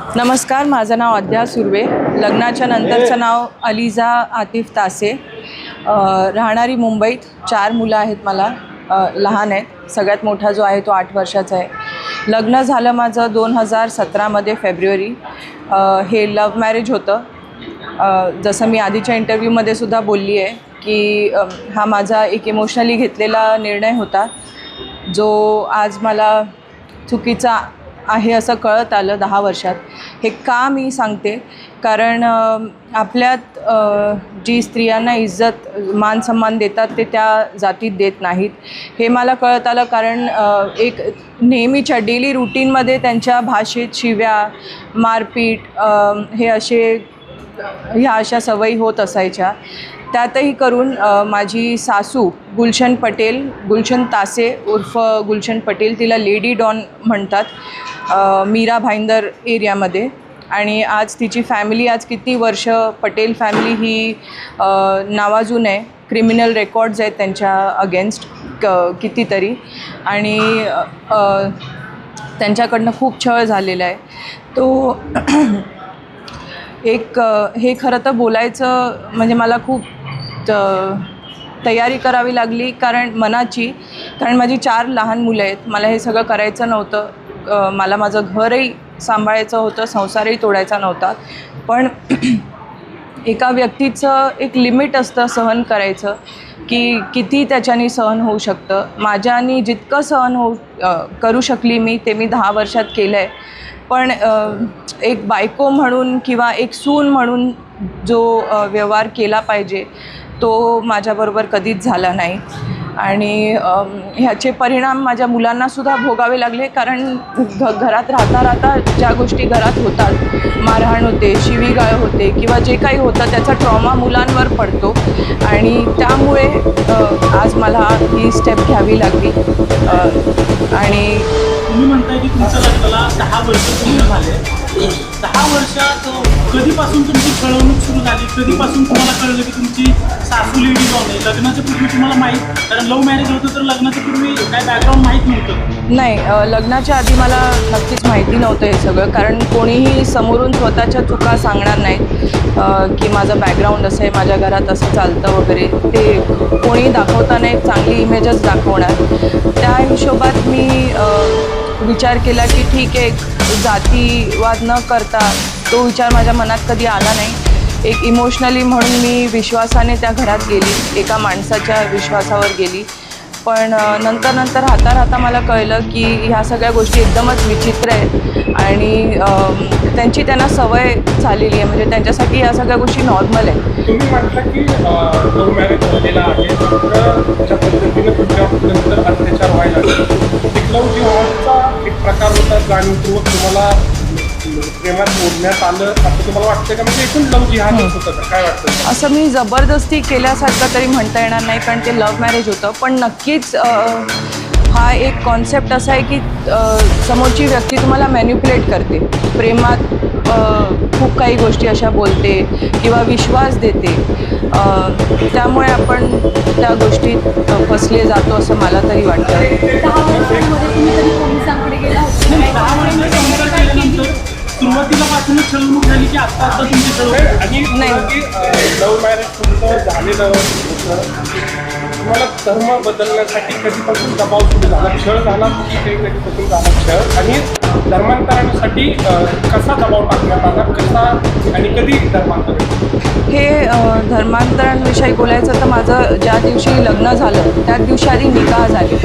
नमस्कार, माझं नाव अद्या सुर्वे. लग्नाच्या नंतरचं नाव अलिझा आतिफ तासे. राहणारी मुंबईत. 4 मुलं आहेत मला, लहान आहेत. सगळ्यात मोठा जो आहे तो 8 वर्षाचा आहे. लग्न झालं माझं 2017मध्ये फेब्रुवारी. हे लव्ह मॅरेज होतं. जसं मी आधीच्या इंटरव्ह्यूमध्ये सुद्धा बोलली आहे की हा माझा एक इमोशनली घेतलेला निर्णय होता, जो आज मला चुकीचा आहे असं कळत आलं 10 वर्षात. हे का मी सांगते, कारण आपल्यात जी स्त्रियांना इज्जत मान सन्मान देतात ते त्या जातीत देत नाहीत. हे मला कळत आलं कारण एक नेहमीच्या डेली रुटीनमध्ये त्यांच्या भाषेत शिव्या, मारपीट ह्या अशा सवयी होत असायच्या. त्यातही करून माझी सासू गुलशन पटेल, गुलशन तासे उर्फ गुलशन पटेल, तिला लेडी डॉन म्हणतात मीरा भाईंदर एरियामध्ये. आणि आज तिची फॅमिली आज किती वर्ष पटेल फॅमिली ही नावाजून आहे. क्रिमिनल रेकॉर्ड्स आहेत त्यांच्या अगेन्स्ट कितीतरी, आणि त्यांच्याकडनं खूप छळ झालेला आहे. तो हे खरं तर बोलायचं म्हणजे मला खूप तयारी करावी लागली, कारण माझी 4 लहान मुलं आहेत. मला हे सगळं करायचं नव्हतं. मला माझं घरही सांभाळायचं होतं, संसारही तोडायचा नव्हता. पण एका व्यक्तीचं एक लिमिट असतं सहन करायचं, की किती त्याच्याने सहन होऊ शकतं. माझ्यानी जितकं सहन करू शकली ते मी 10 वर्षात केलं आहे. पण एक बायको म्हणून किंवा एक सून म्हणून जो व्यवहार केला पाहिजे तो माझ्याबरोबर कधीच झाला नाही. आणि ह्याचे परिणाम माझ्या मुलांनासुद्धा भोगावे लागले, कारण घरात राहता ज्या गोष्टी घरात होतात, मारहाण होते, शिवीगाळ होते किंवा जे काही होतं त्याचा ट्रॉमा मुलांवर पडतो. आणि त्यामुळे आज मला ही स्टेप घ्यावी लागली. आणि तुम्ही म्हणताय की तुमच्या लग्नाला 10 वर्ष पूर्ण झाले. 10 वर्षात कधीपासून तुमची छळवणूक सुरू झाली? कधीपासून तुम्हाला कळलं की तुमची सासू लेडी डॉन आहे? लग्नाच्या पूर्वी तुम्हाला माहीत, कारण लव्ह मॅरेज होतं तर लग्नाच्या पूर्वी काय बॅकग्राऊंड माहीत नव्हतं? नाही, लग्नाच्या आधी मला नक्कीच माहिती नव्हतं हे सगळं, कारण कोणीही समोरून स्वतःच्या चुका सांगणार नाहीत की माझं बॅकग्राऊंड असं आहे, माझ्या घरात असं चालतं वगैरे. ते कोणी दाखवताना एक चांगली इमेजच दाखवणार. त्या हिशोबात मी विचार केला की ठीक आहे, जातीवाद न करता तो विचार माझ्या मनात कधी आला नाही. एक इमोशनली म्हणून मी विश्वासाने त्या घरात गेली, एका माणसाच्या विश्वासावर गेली. पण नंतर राहता मला कळलं की ह्या सगळ्या गोष्टी एकदमच विचित्र आहेत आणि त्यांना सवय झालेली आहे. म्हणजे त्यांच्यासाठी ह्या सगळ्या गोष्टी नॉर्मल आहे. तुम्ही म्हटलं की लव्ह मॅरेज झालेला आहे, ज्या पद्धतीने तुमच्यानंतर अत्याचार व्हायला लागले. एक लव्ह जिहादचा एक प्रकार होता, जाणीवपूर्वक तुम्हाला प्रेमात ओढण्यात आलं असं तुम्हाला वाटतं का? म्हणजे एकूण लव्ह जिहादच होतं का? काय वाटतं? असं मी जबरदस्ती केल्यासारखं तरी म्हणता येणार नाही, कारण ते लव्ह मॅरेज होतं. पण नक्कीच हा एक कॉन्सेप्ट असा आहे की समोरची व्यक्ती तुम्हाला मॅन्युप्युलेट करते. प्रेमात खूप काही गोष्टी अशा बोलते किंवा विश्वास देते. त्यामुळे आपण त्या गोष्टीत फसले जातो असं मला तरी वाटतं. 10 वर्षांमध्ये तुम्ही कधी पोलिसांकडे गेला होता? सुरुवातीला पासूनच छळवणूक झाली की आता तुमची छळवणूक? आणि नाही, लव्ह मॅरेज तुमचं झालेलं होतं, तुम्हाला धर्म बदलण्यासाठी कधीपासून दबाव सुरू झाला? छळ झाला की कधीपासून झाला छळ? आणि धर्मांतरासाठी कसा दबाव टाकण्यात आला, कसा आणि कधी धर्मांतर? हे धर्मांतरांविषयी बोलायचं तर माझं ज्या दिवशी लग्न झालं त्याच दिवशी आधी निकाह झाले.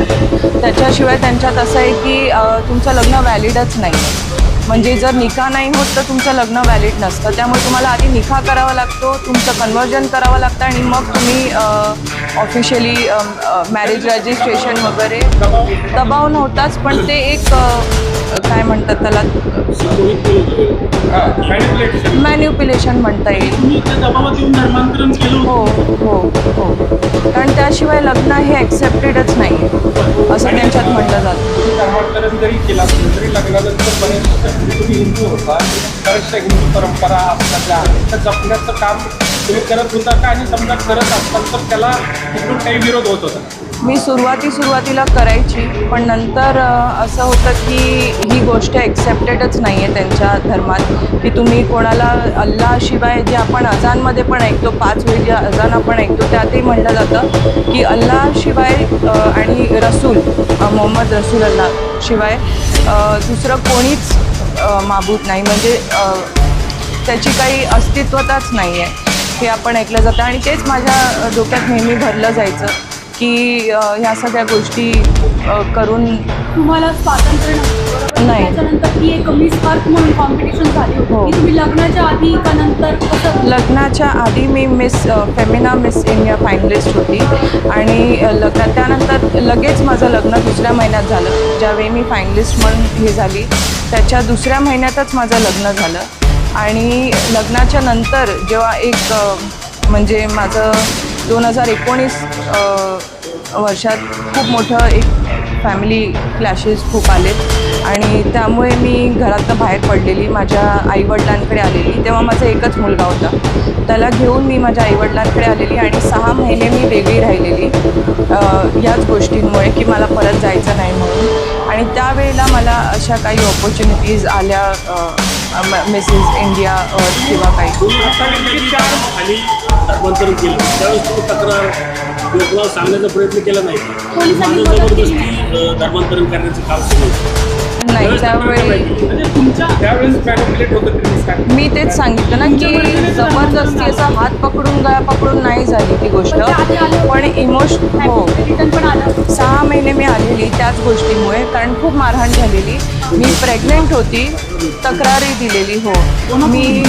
त्याच्याशिवाय त्यांच्यात असं आहे की तुमचं लग्न व्हॅलिडच नाही. म्हणजे जर निकाह नाही होत तर तुमचं लग्न व्हॅलिड नसतं. त्यामुळे तुम्हाला आधी निकाह करावा लागतो, तुमचं कन्व्हर्जन करावं लागतं आणि मग तुम्ही ऑफिशियली मॅरेज रजिस्ट्रेशन वगैरे. दबाव नव्हताच, पण ते एक काय म्हणतात त्याला, मॅन्युप्युलेशन म्हणता येईल. तुम्ही त्या दबावात येऊन धर्मांतरण केलं? हो. कारण त्याशिवाय लग्न हे ॲक्सेप्टेडच नाही आहे असं त्यांच्यात म्हटलं जातं. तुम्ही धर्मांतरण जरी केलं असलं तरी लग्नानंतर बऱ्याचशा तुम्ही हिंदू होता, बऱ्याचशा हिंदू परंपरा असतात त्या जपण्याचं काम तुम्ही करत होता का? आणि समजा करत असताल तर त्याला कुठून काही विरोध होत होता? मी सुरुवातीला करायची, पण नंतर असं होतं की ही गोष्ट एक्सेप्टेडच नाही आहे त्यांच्या धर्मात, की तुम्ही कोणाला अल्लाशिवाय जे आपण अजानमध्ये पण ऐकतो, 5 वेळी जे अजान आपण ऐकतो त्यातही म्हटलं जातं की अल्लाशिवाय आणि रसूल मोहम्मद रसूल अल्लाह शिवाय दुसरं कोणीच माबूद नाही, म्हणजे त्याची काही अस्तित्वताच नाही आहे हे आपण ऐकलं जातं. आणि तेच माझ्या डोक्यात नेहमी भरलं जायचं की ह्या सगळ्या गोष्टी करून तुम्हाला स्वातंत्र्य नव्हतं नाही. त्याच्यानंतर ती एक मिस अर्थ म्हणून कॉम्पिटिशन झाली होती. हो. की तुम्ही लग्नाच्या आधी का नंतर कसं? लग्नाच्या आधी मी फेमिना मिस इंडिया फायनलिस्ट होती आणि त्यानंतर लगेच माझं लग्न 2ऱ्या महिन्यात झालं. ज्यावेळी मी फायनलिस्ट म्हणून हे झाली त्याच्या 2ऱ्या महिन्यातच माझं लग्न झालं. आणि लग्नाच्या नंतर जेव्हा एक म्हणजे माझं 2019 वर्षात खूप मोठं एक फॅमिली क्लॅशेस खूप आलेत आणि त्यामुळे मी घरातनं बाहेर पडलेली, माझ्या आईवडिलांकडे आलेली. तेव्हा माझा एकच मुलगा होता, त्याला घेऊन मी माझ्या आईवडिलांकडे आलेली आणि 6 महिने मी वेगळी राहिलेली याच गोष्टींमुळे की मला परत जायचं नाही म्हणून. आणि त्यावेळेला मला अशा काही ऑपॉर्च्युनिटीज आल्या मिसेस इंडिया किंवा काही. आणि धर्मांतरण केलं त्यावेळेस तुम्ही तक्रार किंवा सांगण्याचा प्रयत्न केला नाही का? पोलिसांनी माझं मदत जबरदस्ती केली धर्मांतरण करण्याचं काम सुरू नाही त्यावेळी म्हणजे तुमच्या त्यावेळेस मॅनिप्युलेट होतं तुम्ही सांगितलं. मी तेच सांगितलं ना की जबरदस्ती असा हात पकडून गळा पकडून नाही झाली ती गोष्ट, पण हो रिटर्न पण आलं. 6 महिने मी आलेली त्याच गोष्टीमुळे, कारण खूप मारहाण झालेली. मी प्रेग्नेंट होती, तक्रारी दिलेली. हो मी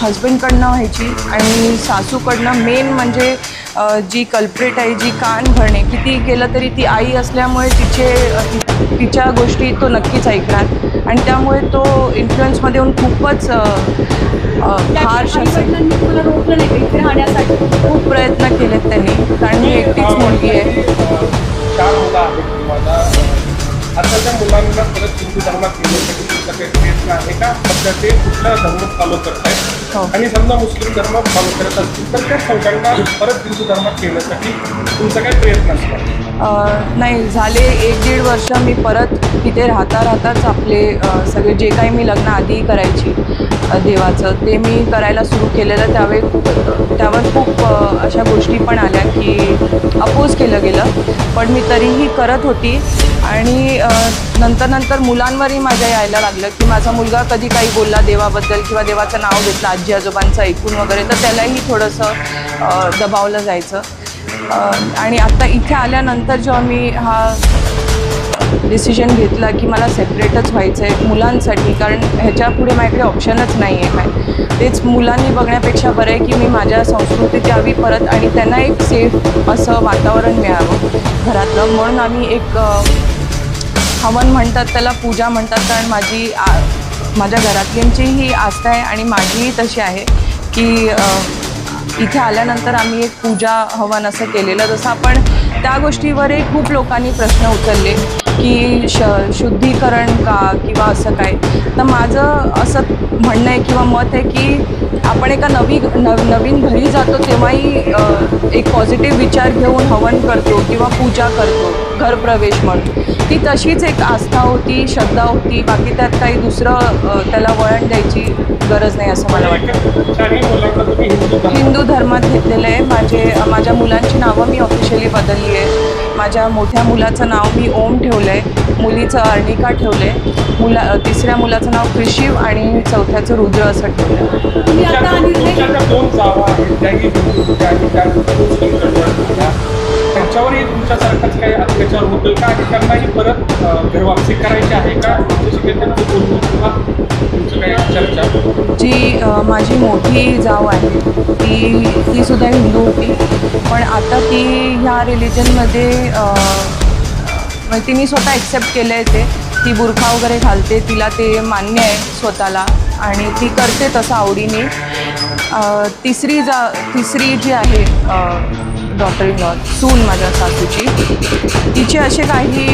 हजबंडकडनं व्हायची आणि सासूकडनं. मेन म्हणजे जी कल्प्रेट आहे, जी कान भरणे, किती केलं तरी ती आई असल्यामुळे तिच्या गोष्टी तो नक्कीच ऐकणार आणि त्यामुळे तो इन्फ्लुएन्समध्ये येऊन खूपच हार्श असेल. आईवडिलांनी तुम्हाला रोखलं नाही का इथे राहण्यासाठी? खूप प्रयत्न केलेत त्यांनी, कारण मी एकटीच मुलगी आहे. 4 मुलं आहेत तुम्हाला. आता त्या मुलांना परत हिंदू धर्मात येण्यासाठी तुमचा काही प्रयत्न आहे का? सध्या ते कुठला धर्म फॉलो करत आहेत हो. आणि समजा मुस्लिम धर्म फॉलो करत असतील तर त्या सगळ्यांना परत हिंदू धर्मात येण्यासाठी तुमचा काय प्रयत्न असणार? नाही, झाले 1-1.5 वर्ष मी परत तिथे राहताच आपले सगळे जे काही मी लग्नाआधी करायची देवाचं ते मी करायला सुरू केलेलं. त्यावर खूप अशा गोष्टी पण आल्या की अपोज केलं गेलं, पण मी तरीही करत होती. आणि नंतर मुलांवरही माझ्या यायला लागलं की माझा मुलगा कधी काही बोलला देवाबद्दल किंवा देवाचं नाव घेतलं आजी आजोबांचं ऐकून वगैरे, तर त्यालाही थोडंसं दबावलं जायचं. आणि आत्ता इथे आल्यानंतर जेव्हा मी हा डिसिजन घेतला की मला सेपरेटच व्हायचं आहे मुलांसाठी, कारण ह्याच्या पुढे माझ्याकडे ऑप्शनच नाही आहे काय. तेच मुलांनी बघण्यापेक्षा बरं आहे की मी माझ्या संस्कृतीत यावी परत आणि त्यांना एक सेफ असं वातावरण मिळावं घरातलं. म्हणून आम्ही एक हवन म्हणतात त्याला, पूजा म्हणतात, कारण माझ्या घरातल्यांचीही आस्था आहे आणि माझीही तशी आहे की इथे आल्यानंतर आम्ही एक पूजा हवन असं केलेलं. जसं आपण त्या गोष्टीवरही खूप लोकांनी प्रश्न उचलले की शुद्धीकरण का किंवा असं काय. तर माझं असं म्हणणं आहे किंवा मत आहे की आपण एका नवीन घरी जातो तेव्हाही एक पॉझिटिव्ह विचार घेऊन हवन करतो किंवा पूजा करतो घरप्रवेश म्हणून. ती तशीच एक आस्था होती, श्रद्धा होती. बाकी त्यात काही दुसरं त्याला वळण द्यायची गरज नाही असं मला वाटतं. चारही मुलांना तुम्ही हिंदू धर्मात घेतलेलं आहे. माझ्या मुलांची नावं मी ऑफिशियली बदलली आहे. माझ्या मोठ्या मुलाचं नाव मी ओम ठेवलं आहे, मुलीचं अर्णिका ठेवलं आहे, 3ऱ्या मुलाचं नाव कृषिव आणि 4थ्याचं रुद्र असं ठेवलं आहे. तुम्ही आता हा निर्णय तुमच्या ज्या 2 जावा आहेत त्याही हिंदू होत्या आणि त्या मुस्लिम होत्या, त्यांच्यावरही तुमच्यासारखाच काही अत्याचार होतो का आणि त्यांनाही परत घरवापसी करायची आहे का? तुमच्याशी काही त्यांचं बोलणं किंवा तुमचं काही चर्चा? जी माझी मोठी जाव आहे ती सुद्धा हिंदू होती, पण आता ती ह्या रिलिजनमध्ये तिने स्वतः ॲक्सेप्ट केलं आहे. ती बुरखा वगैरे घालते, तिला ते मान्य आहे स्वतःला आणि ती करते तसं आवडीने. तिसरी जी आहे डॉटर इन लॉ, सून माझ्या सासूची, तिचे असे काही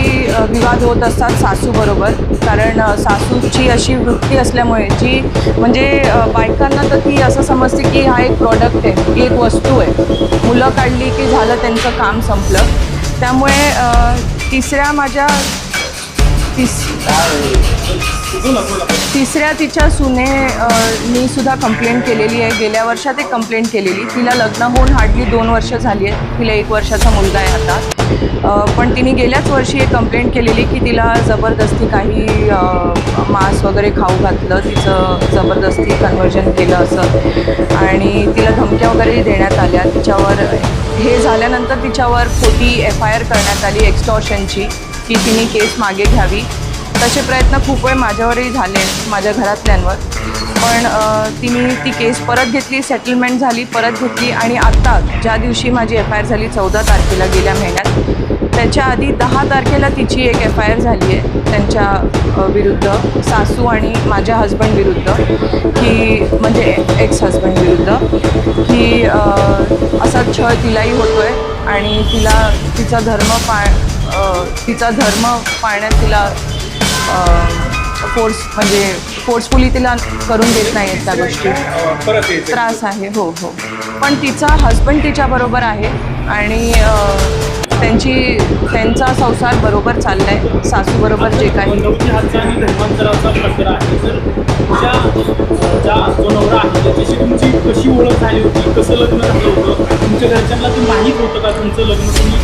विवाद होत असतात सासूबरोबर. कारण सासूची अशी वृत्ती असल्यामुळे जी म्हणजे बायकांना तर ती असं समजते की हा एक प्रॉडक्ट आहे, ही एक वस्तू आहे, मुलं काढली की झालं त्यांचं काम संपलं. त्यामुळे तिसऱ्या तिच्या मी सुद्धा कंप्लेंट केलेली आहे. गेल्या वर्षात एक कंप्लेंट केलेली. तिला लग्न होऊन हार्डली 2 वर्ष झाली आहेत. तिला 1 वर्षाचा मुलगा आहे आता. पण तिने गेल्याच वर्षी एक कंप्लेंट केलेली की तिला जबरदस्ती काही मांस वगैरे खाऊ घातलं, तिचं जबरदस्ती कन्व्हर्जन केलं असं, आणि तिला धमक्या वगैरे देण्यात आल्या. तिच्यावर हे झाल्यानंतर तिच्यावर खोटी FIR करण्यात आली एक्स्टॉर्शनची, की तिने केस मागे घ्यावी. तसे प्रयत्न खूप वेळ माझ्यावरही झाले, माझ्या घरातल्यांवर. पण तिने ती केस परत घेतली, सेटलमेंट झाली, परत घेतली. आणि आत्ता ज्या दिवशी माझी FIR झाली 14 तारखेला गेल्या महिन्यात, त्याच्या आधी 10 तारखेला तिची एक FIR झाली आहे त्यांच्या विरुद्ध, सासू आणि माझ्या हजबंड विरुद्ध, की म्हणजे एक्स हजबंड विरुद्ध, की असा छळ तिलाही होतो आहे आणि तिचा धर्म पाळण्यात तिला फोर्सफुली तिला करून देत नाही आहेत त्या गोष्टी. परत यायचं त्रास आहे. हो. पण तिचा हजबंड तिच्याबरोबर आहे आणि त्यांचा संसार बरोबर चालला आहे. सासूबरोबर जे काही बंधूची हातचा आणि धर्मांतराचा प्रकार आहे. तर जो नवरा आहे त्याच्याशी तुमची कशी ओळख झाली होती, कसं लग्न झालं होतं, तुमच्या घरच्यांना ते माहीत होतं का तुमचं लग्न तुम्ही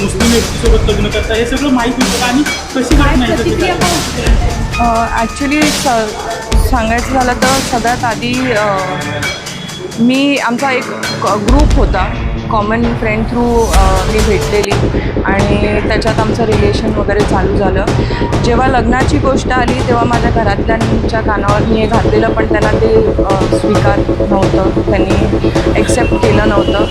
मुस्लिम व्यक्तीसोबत लग्न करता, हे सगळं माहीत होतं का आणि कशी घटना प्रतिक्रिया काय होती? ॲक्च्युली सांगायचं झालं तर सगळ्यात आधी आमचा एक ग्रुप होता, कॉमन फ्रेंड थ्रू मी भेटलेली आणि त्याच्यात आमचं रिलेशन वगैरे चालू झालं. जेव्हा लग्नाची गोष्ट आली तेव्हा माझ्या घरातल्यांच्या कानावर मी हे घातलेलं, पण त्यांना ते स्वीकार नव्हतं, त्यांनी ॲक्सेप्ट केलं नव्हतं.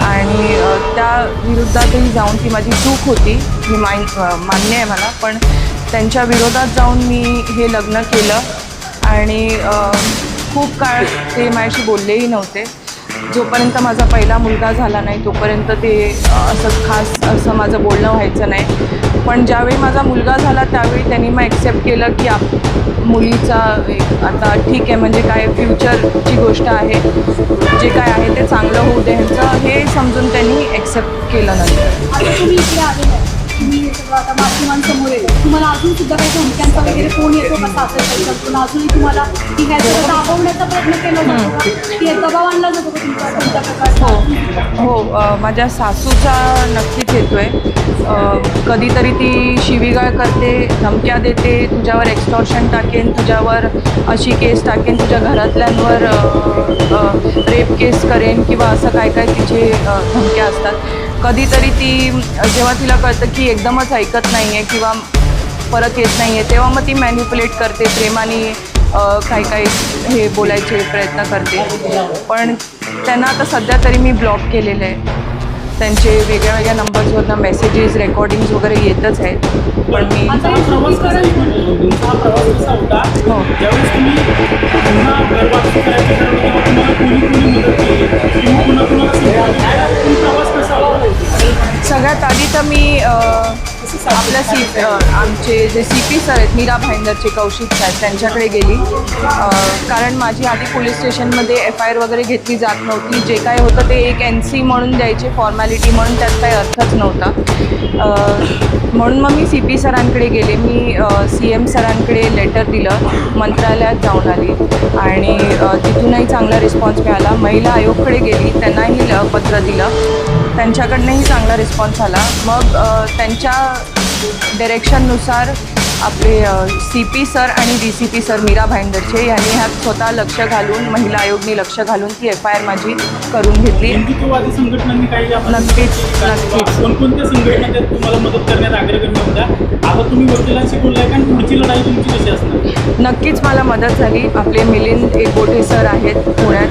आणि त्या विरुद्धातही जाऊन ती माझी चूक होती, ही मान्य आहे मला, पण त्यांच्या विरोधात जाऊन मी हे लग्न केलं. आणि खूप काळ ते माझ्याशी बोललेही नव्हते. जोपर्यंत माझा पहिला मुलगा झाला नाही तोपर्यंत ते असं माझं बोलणं व्हायचं नाही. पण ज्यावेळी माझा मुलगा झाला त्यावेळी त्यांनी मग ॲक्सेप्ट केलं की मुलीचा आता ठीक आहे, म्हणजे काय फ्युचरची गोष्ट आहे, जे काय आहे ते चांगलं होऊ दे ह्यांचं, हे समजून त्यांनी ॲक्सेप्ट केलं नंतर. आता तुम्ही इकडे आलेलं आहे, तुम्ही हे सगळं आता माध्यमांसमोर येतो, तुम्हाला अजून सुद्धा काही धमक्यांचा वगैरे फोन येतो का सासरकडून? अजूनही तुम्हाला की ह्या सगळं दाबवण्याचा प्रयत्न केला जातो का, की दबाव आणला जातो का तुमच्या प्रकारचा? हो, माझ्या सासूचा नक्कीच येतो आहे. कधीतरी ती शिवीगाळ करते, धमक्या देते, तुझ्यावर एक्स्टॉर्शन टाकेन, तुझ्यावर अशी केस टाकेन, तुझ्या घरातल्यांवर रेप केस करेन किंवा असं काय काय तिचे धमक्या असतात. कधीतरी ती जेव्हा तिला कळतं की एकदमच ऐकत नाही आहे किंवा परत येत नाही आहे, तेव्हा मग ती मॅन्युप्युलेट करते, प्रेमाने काही हे बोलायचे प्रयत्न करते. पण त्यांना आता सध्या तरी मी ब्लॉक केलेलं आहे. त्यांचे वेगळ्या नंबर्सवरनं मेसेजेस रेकॉर्डिंग्स वगैरे येतच आहेत. पण मी आता हे तुमचा प्रवास कसा होता? हो. ज्यावेळेस तुम्ही पुन्हा घरवासी करायचं ठरवलं तेव्हा तुम्हाला कोणी मदत केली किंवा कुणाला प्रवास कसा होता? सगळ्यात आधी तर मी आमचे जे CP सर आहेत, मीरा भाईंदरचे कौशिक साहेब, त्यांच्याकडे गेली. कारण माझी आधी पोलीस स्टेशनमध्ये FIR वगैरे घेतली जात नव्हती. जे काय होतं ते एक NC म्हणून द्यायचे, फॉर्मॅलिटी म्हणून, त्यात काही अर्थच नव्हता. म्हणून मग मी CP सरांकडे गेले. मी CM सरांकडे लेटर दिलं, मंत्रालयात जाऊन आली आणि तिथूनही चांगला रिस्पॉन्स मिळाला. महिला आयोगकडे गेली, त्यांनाही पत्र दिलं, त्यांच्याकडनंही चांगला रिस्पॉन्स आला. मग त्यांच्या डायरेक्शननुसार आपले CP सर आणि DCP सर मीरा भाईंदरचे यांनी ह्यात स्वतः लक्ष घालून, महिला आयोगने लक्ष घालून ती FIR माझी करून घेतली. हिंदुत्ववादी संघटनांनी काही नक्कीच. कोणकोणत्या संघटना त्यात तुम्हाला मदत करण्यात अग्रगण्य होत्या? आता तुम्ही वकिलांशी बोललाय का, पुढची लढाई तुमची कशी असणार? नक्कीच मला मदत झाली. आपले मिलिंद एकबोटे सर आहेत पुण्यात,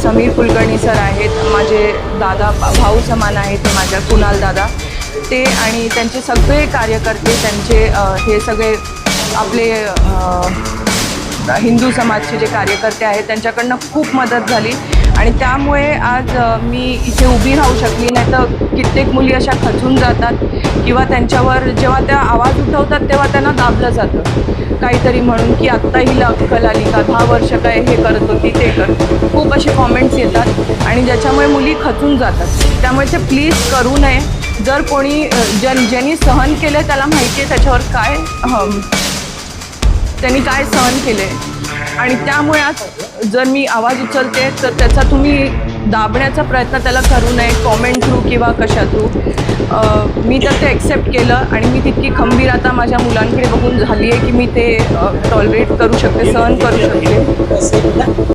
समीर कुलकर्णी सर आहेत, माझे दादा भाऊ समान आहेत ते माझ्या, कुणाल दादा, ते आणि त्यांचे सगळे कार्यकर्ते, त्यांचे हे सगळे आपले हिंदू समाजचे जे कार्यकर्ते आहेत त्यांच्याकडनं खूप मदत झाली आणि त्यामुळे आज मी इथे उभी राहू शकली. नाही तर कित्येक मुली अशा खचून जातात किंवा त्यांच्यावर जेव्हा त्या आवाज उठवतात तेव्हा त्यांना दाबलं जातं काहीतरी म्हणून की आत्ता हिला अक्कल आली का, 10 वर्ष काय हे करत होती ते कर. खूप असे कॉमेंट्स येतात आणि ज्याच्यामुळे मुली खचून जातात. त्यामुळे ते प्लीज करू नये. जर कोणी ज्यांनी सहन केलं त्याला माहिती आहे त्याच्यावर काय त्यांनी काय सहन केले आणि त्यामुळे आज जर मी आवाज उचलते तर त्याचा तुम्ही दाबण्याचा प्रयत्न त्याला करू नये, कॉमेंट थ्रू किंवा कशा थ्रू. मी तर ते ॲक्सेप्ट केलं आणि मी तितकी खंबीर आता माझ्या मुलांकडे बघून झाली आहे की मी ते टॉलरेट करू शकते, सहन करू शकते.